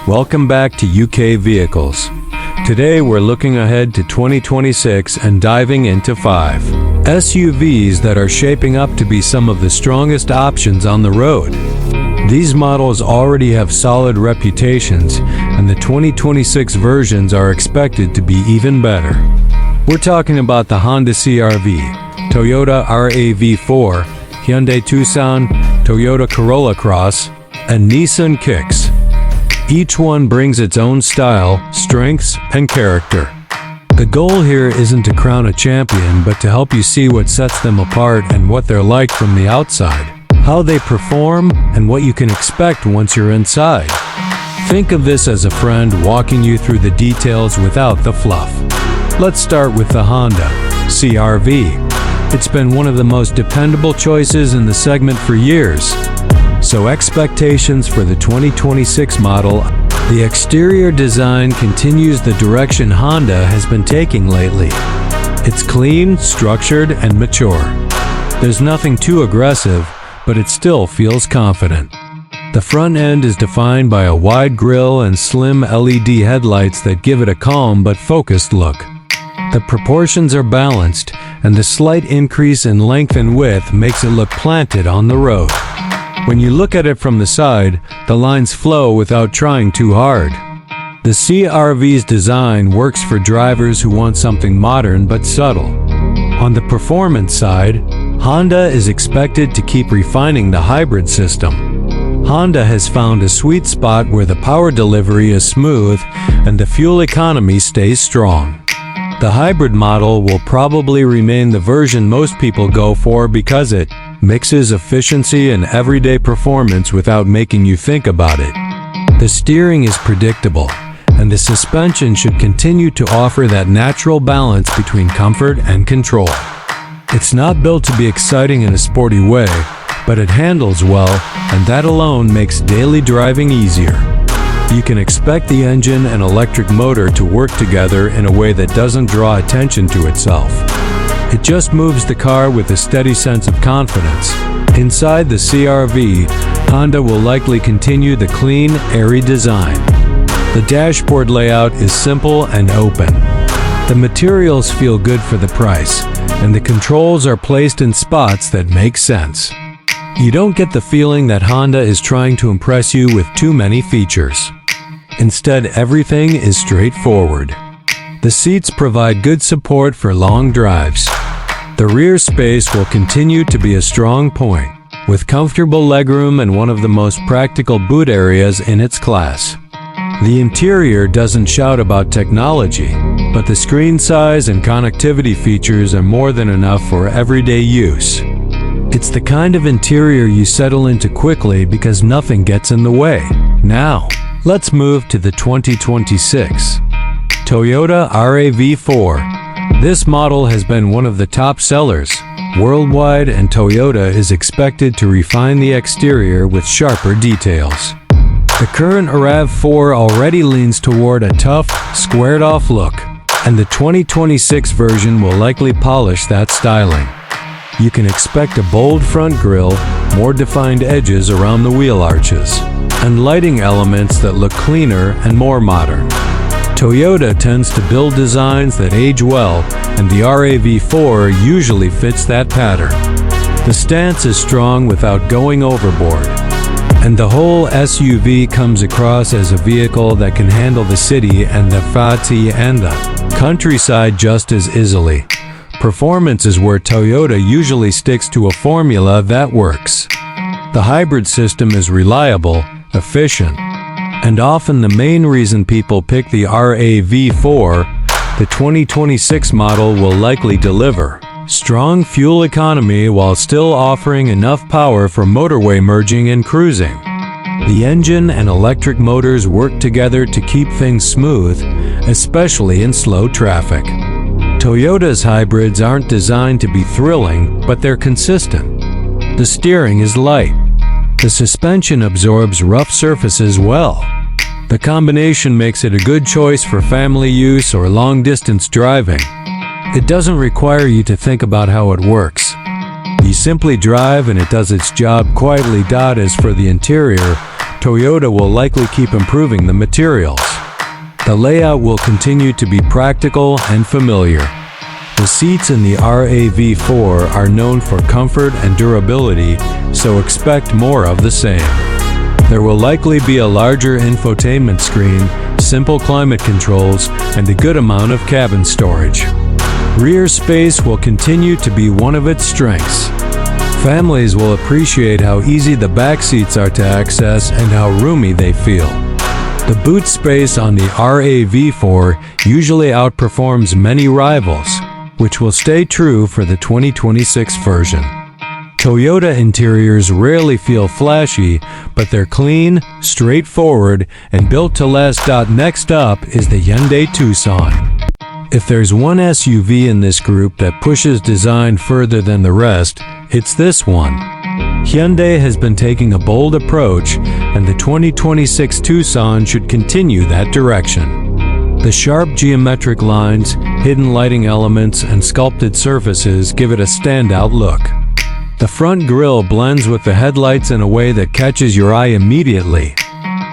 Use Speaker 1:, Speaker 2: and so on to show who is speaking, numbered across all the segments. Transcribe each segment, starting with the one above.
Speaker 1: Welcome back to UK Vehicles. Today we're looking ahead to 2026 and diving into 5 SUVs that are shaping up to be some of the strongest options on the road. These models already have solid reputations, and the 2026 versions are expected to be even better. We're talking about the Honda CR-V, Toyota RAV4, Hyundai Tucson, Toyota Corolla Cross, and Nissan Kicks. Each one brings its own style, strengths, and character. The goal here isn't to crown a champion, but to help you see what sets them apart and what they're like from the outside, how they perform, and what you can expect once you're inside. Think of this as a friend walking you through the details without the fluff. Let's start with the Honda CR-V. It's been one of the most dependable choices in the segment for years. So expectations for the 2026 model. The exterior design continues the direction Honda has been taking lately. It's clean, structured, and mature. There's nothing too aggressive, but it still feels confident. The front end is defined by a wide grille and slim LED headlights that give it a calm but focused look. The proportions are balanced, and the slight increase in length and width makes it look planted on the road. When you look at it from the side, the lines flow without trying too hard. The CR-V's design works for drivers who want something modern but subtle. On the performance side, Honda is expected to keep refining the hybrid system. Honda has found a sweet spot where the power delivery is smooth and the fuel economy stays strong. The hybrid model will probably remain the version most people go for because it mixes efficiency and everyday performance without making you think about it. The steering is predictable, and the suspension should continue to offer that natural balance between comfort and control. It's not built to be exciting in a sporty way, but it handles well, and that alone makes daily driving easier. You can expect the engine and electric motor to work together in a way that doesn't draw attention to itself. It just moves the car with a steady sense of confidence. Inside the CR-V, Honda will likely continue the clean, airy design. The dashboard layout is simple and open. The materials feel good for the price, and the controls are placed in spots that make sense. You don't get the feeling that Honda is trying to impress you with too many features. Instead, everything is straightforward. The seats provide good support for long drives. The rear space will continue to be a strong point, with comfortable legroom and one of the most practical boot areas in its class. The interior doesn't shout about technology, but the screen size and connectivity features are more than enough for everyday use. It's the kind of interior you settle into quickly because nothing gets in the way. Now, let's move to the 2026 Toyota RAV4. This model has been one of the top sellers worldwide, and Toyota is expected to refine the exterior with sharper details. The current RAV4 already leans toward a tough, squared-off look, and the 2026 version will likely polish that styling. You can expect a bold front grille, more defined edges around the wheel arches, and lighting elements that look cleaner and more modern. Toyota tends to build designs that age well, and the RAV4 usually fits that pattern. The stance is strong without going overboard, and the whole SUV comes across as a vehicle that can handle the city and the fati and the countryside just as easily. Performance is where Toyota usually sticks to a formula that works. The hybrid system is reliable, efficient, and often the main reason people pick the RAV4. The 2026 model will likely deliver strong fuel economy while still offering enough power for motorway merging and cruising. The engine and electric motors work together to keep things smooth, especially in slow traffic. Toyota's hybrids aren't designed to be thrilling, but they're consistent. The steering is light. The suspension absorbs rough surfaces well. The combination makes it a good choice for family use or long-distance driving. It doesn't require you to think about how it works. You simply drive and it does its job quietly. As for the interior, Toyota will likely keep improving the materials. The layout will continue to be practical and familiar. The seats in the RAV4 are known for comfort and durability, so expect more of the same. There will likely be a larger infotainment screen, simple climate controls, and a good amount of cabin storage. Rear space will continue to be one of its strengths. Families will appreciate how easy the back seats are to access and how roomy they feel. The boot space on the RAV4 usually outperforms many rivals, which will stay true for the 2026 version. Toyota interiors rarely feel flashy, but they're clean, straightforward, and built to last. Next up is the Hyundai Tucson. If there's one SUV in this group that pushes design further than the rest, it's this one. Hyundai has been taking a bold approach, and the 2026 Tucson should continue that direction. The sharp geometric lines, hidden lighting elements, and sculpted surfaces give it a standout look. The front grille blends with the headlights in a way that catches your eye immediately.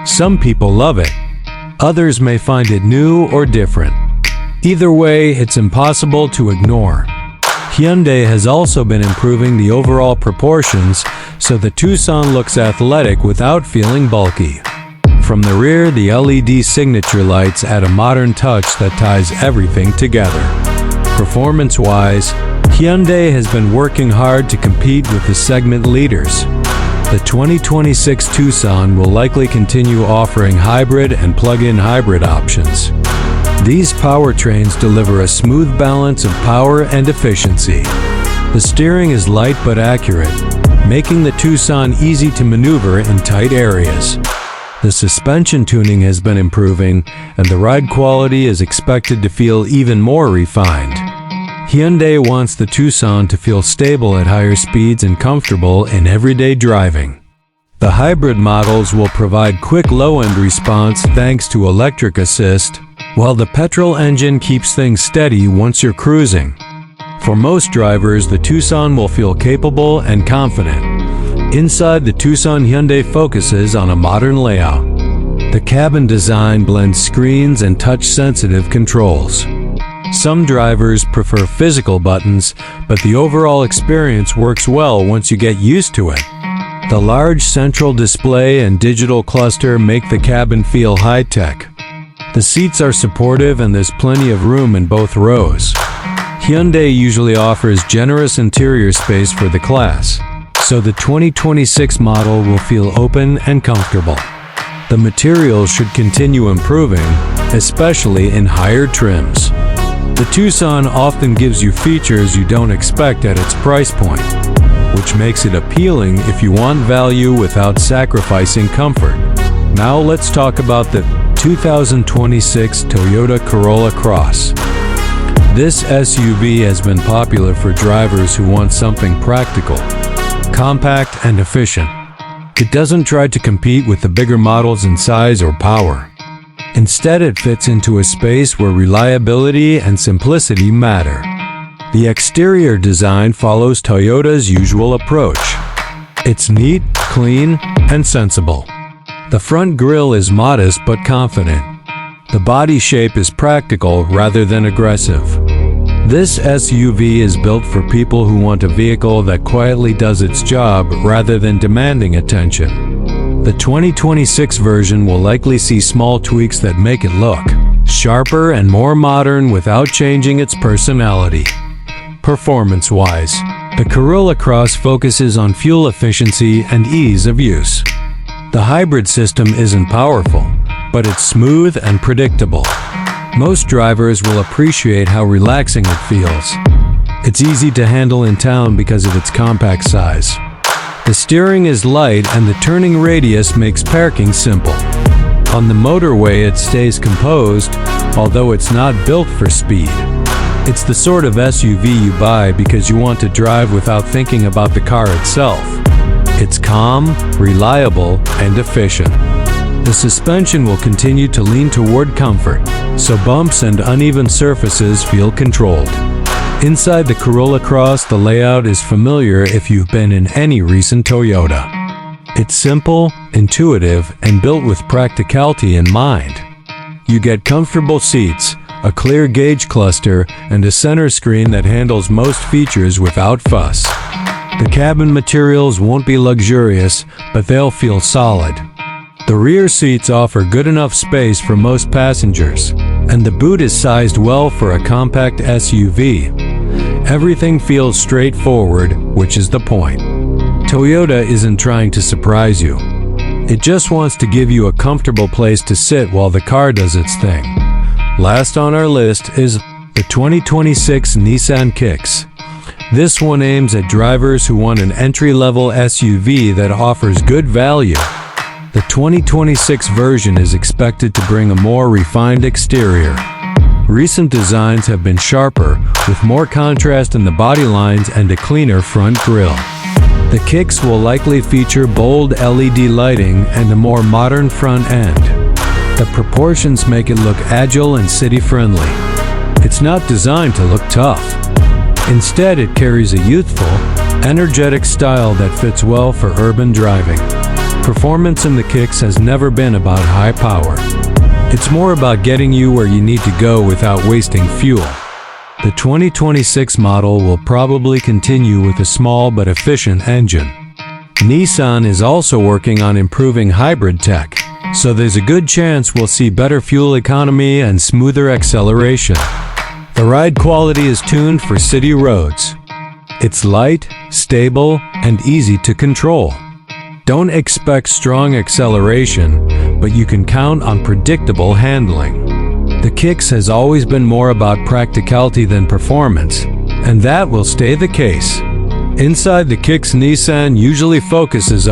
Speaker 1: Some people love it. Others may find it new or different. Either way, it's impossible to ignore. Hyundai has also been improving the overall proportions, so the Tucson looks athletic without feeling bulky. From the rear, the LED signature lights add a modern touch that ties everything together. Performance-wise, Hyundai has been working hard to compete with the segment leaders. The 2026 Tucson will likely continue offering hybrid and plug-in hybrid options. These powertrains deliver a smooth balance of power and efficiency. The steering is light but accurate, making the Tucson easy to maneuver in tight areas. The suspension tuning has been improving, and the ride quality is expected to feel even more refined. Hyundai wants the Tucson to feel stable at higher speeds and comfortable in everyday driving. The hybrid models will provide quick low-end response thanks to electric assist, while the petrol engine keeps things steady once you're cruising. For most drivers, the Tucson will feel capable and confident. Inside the Tucson, Hyundai focuses on a modern layout. The cabin design blends screens and touch-sensitive controls. Some drivers prefer physical buttons, but the overall experience works well once you get used to it. The large central display and digital cluster make the cabin feel high-tech. The seats are supportive and there's plenty of room in both rows. Hyundai usually offers generous interior space for the class, so the 2026 model will feel open and comfortable. The materials should continue improving, especially in higher trims. The Tucson often gives you features you don't expect at its price point, which makes it appealing if you want value without sacrificing comfort. Now let's talk about the 2026 Toyota Corolla Cross. This SUV has been popular for drivers who want something practical, compact, and efficient. It doesn't try to compete with the bigger models in size or power. Instead, it fits into a space where reliability and simplicity matter. The exterior design follows Toyota's usual approach. It's neat, clean, and sensible. The front grille is modest but confident. The body shape is practical rather than aggressive. This SUV is built for people who want a vehicle that quietly does its job rather than demanding attention. The 2026 version will likely see small tweaks that make it look sharper and more modern without changing its personality. Performance-wise, the Corolla Cross focuses on fuel efficiency and ease of use. The hybrid system isn't powerful, but it's smooth and predictable. Most drivers will appreciate how relaxing it feels. It's easy to handle in town because of its compact size. The steering is light and the turning radius makes parking simple. On the motorway, it stays composed, although it's not built for speed. It's the sort of SUV you buy because you want to drive without thinking about the car itself. It's calm, reliable, and efficient. The suspension will continue to lean toward comfort, so bumps and uneven surfaces feel controlled. Inside the Corolla Cross, the layout is familiar if you've been in any recent Toyota. It's simple, intuitive, and built with practicality in mind. You get comfortable seats, a clear gauge cluster, and a center screen that handles most features without fuss. The cabin materials won't be luxurious, but they'll feel solid. The rear seats offer good enough space for most passengers, and the boot is sized well for a compact SUV. Everything feels straightforward, which is the point. Toyota isn't trying to surprise you. It just wants to give you a comfortable place to sit while the car does its thing. Last on our list is the 2026 Nissan Kicks. This one aims at drivers who want an entry-level SUV that offers good value. The 2026 version is expected to bring a more refined exterior. Recent designs have been sharper, with more contrast in the body lines and a cleaner front grille. The Kicks will likely feature bold LED lighting and a more modern front end. The proportions make it look agile and city-friendly. It's not designed to look tough. Instead, it carries a youthful, energetic style that fits well for urban driving. Performance in the Kicks has never been about high power. It's more about getting you where you need to go without wasting fuel. The 2026 model will probably continue with a small but efficient engine. Nissan is also working on improving hybrid tech, so there's a good chance we'll see better fuel economy and smoother acceleration. The ride quality is tuned for city roads. It's light, stable, and easy to control. Don't expect strong acceleration, but you can count on predictable handling. The Kicks has always been more about practicality than performance, and that will stay the case. Inside the Kicks, Nissan usually focuses